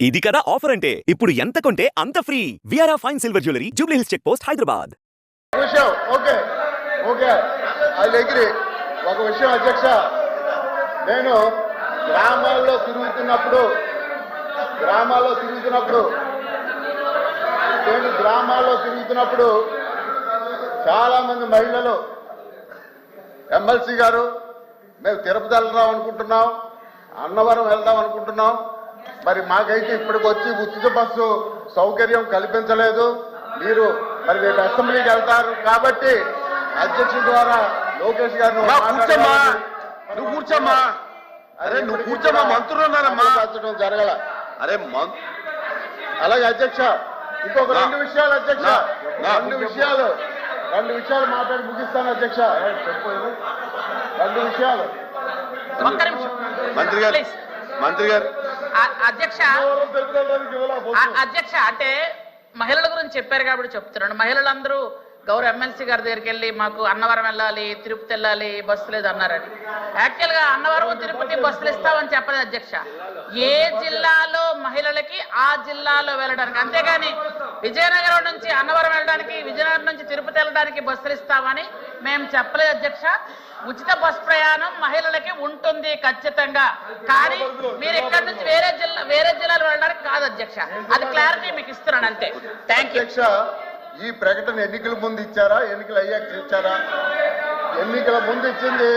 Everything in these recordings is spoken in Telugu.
ఇది కదా ఆఫర్ అంటే ఇప్పుడు ఎంత కొంటే అంత ఫ్రీ విఆర్ఆ fine silver jewellery Jubilee Hills check post Hyderabad. Okay okay I agree. ఒక విషయం అధ్యక్ష, నేను గ్రామాల్లో తిరుగుతున్నప్పుడు చాలా మంది మహిళలు ఎమ్మెల్సీ గారు మేము తిరుపతి వెళ్దాం అనుకుంటున్నాం, అన్నవరం వెళ్దాం అనుకుంటున్నాం, మరి మాకైతే ఇప్పటికి వచ్చి ఉచిత బస్సు సౌకర్యం కల్పించలేదు, మీరు మరి రేపు అసెంబ్లీకి వెళ్తారు కాబట్టి అధ్యక్షుల ద్వారా లోకేష్ గారు నువ్వు కూర్చోమ్మా. అరే నువ్వు కూర్చోమ్మా, మంత్రులు ఉన్నారమ్మా. జరగల. అరే అలాగే అధ్యక్ష, ఇంకొక రెండు విషయాలు అధ్యక్ష, రెండు విషయాలు మాట్లాడి ముగిస్తాను అధ్యక్ష. రెండు విషయాలు. మంత్రి గారు అధ్యక్ష అంటే మహిళల గురించి చెప్పారు కాబట్టి చెప్తున్నాను. మహిళలందరూ గౌరవ ఎమ్మెల్సీ గారి దగ్గరికి వెళ్ళి మాకు అన్నవరం వెళ్ళాలి, తిరుపతి వెళ్ళాలి, బస్సు లేదు అన్నారని. యాక్చువల్ గా అన్నవరం తిరుపతి బస్సులు ఇస్తామని చెప్పలేదు అధ్యక్ష. ఏ జిల్లాలో మహిళలకి ఆ జిల్లాలో వెళ్ళడానికి, అంతేగాని విజయనగరం నుంచి అన్నవరం వెళ్ళడానికి, విజయనగరం నుంచి తిరుపతి వెళ్ళడానికి బస్సులు ఇస్తామని మేము చెప్పలేదు అధ్యక్ష. ఉచిత బస్ ప్రయాణం మహిళలకి ఉంటుంది ఖచ్చితంగా, కానీ మీరు ఇక్కడ నుంచి వేరే జిల్లాలు వెళ్ళడానికి కాదు అధ్యక్ష. అది క్లారిటీ మీకు ఇస్తున్నాను అంతే. Thank you. ఈ ప్రకటన ఎన్నికల ముందు ఇచ్చారా, ఎన్నికలు అయ్యాక ఇచ్చారా? ఎన్నికల ముందు ఇచ్చింది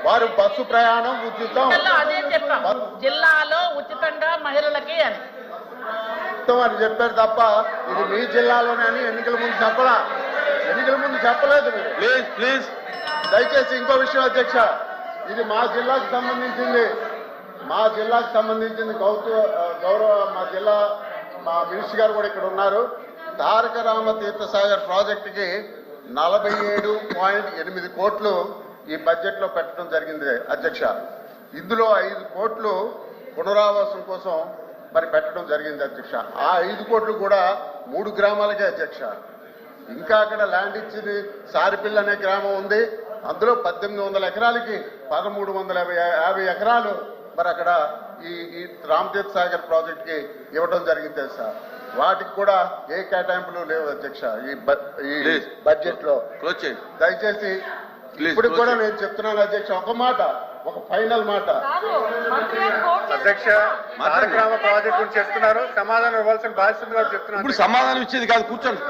వారు బస్సు ప్రయాణం ఉచితం, అదే చెప్పాం, జిల్లాలో ఉచితంగా మహిళలకి అని చెప్పారు తప్ప ఇది మీ జిల్లాలోనే అని ఎన్నికల ముందు చెప్పలా. ఎన్నికల ముందు చెప్పలేదు మీరు. ప్లీజ్ దయచేసి ఇంకో విషయం అధ్యక్ష, ఇది మా జిల్లాకు సంబంధించింది గౌరవ మా మినిస్టర్ గారు కూడా ఇక్కడ ఉన్నారు. తారక రామ తీర్థసాగర్ ప్రాజెక్టుకి 47.8 కోట్లు ఈ బడ్జెట్ లో పెట్టడం జరిగింది అధ్యక్ష. ఇందులో 5 కోట్లు పునరావాసం కోసం మరి పెట్టడం జరిగింది అధ్యక్ష. ఆ 5 కోట్లు కూడా 3 గ్రామాలకే అధ్యక్ష. ఇంకా అక్కడ ల్యాండ్ ఇచ్చింది సారిపిల్ల అనే గ్రామం ఉంది, అందులో 1800 ఎకరాలకి 1350 ఎకరాలు మరి అక్కడ ఈ రామతీర్థ సాగర్ ప్రాజెక్ట్ కి ఇవ్వడం జరిగింది సార్. వాటికి కూడా ఏ కేటాయింపులు లేవు అధ్యక్ష ఈ బడ్జెట్ లో. దయచేసి ఇప్పుడు కూడా నేను చెప్తున్నాను అధ్యక్ష, ఒక ఫైనల్ మాట అధ్యక్ష, తారక రామ ప్రాజెక్ట్ గురించి చెప్తున్నారు, సమాధానం ఇవ్వాల్సిన బాధ్యత గారు చెప్తున్నారు. ఇప్పుడు సమాధానం ఇచ్చేది కాదు, కూర్చోండి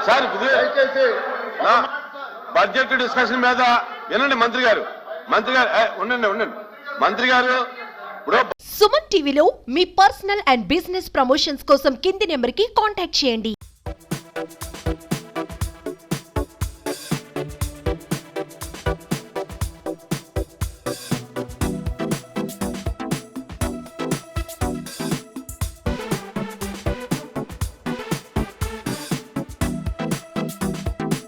సార్. దయచేసి బడ్జెట్ డిస్కషన్ మీద వినండి మంత్రి గారు. ఉండండి మంత్రి గారు. సుమన్ టీవీలో మీ పర్సనల్ అండ్ బిజినెస్ ప్రమోషన్స్ కోసం కింది నెంబర్కి కాంటాక్ట్ చేయండి.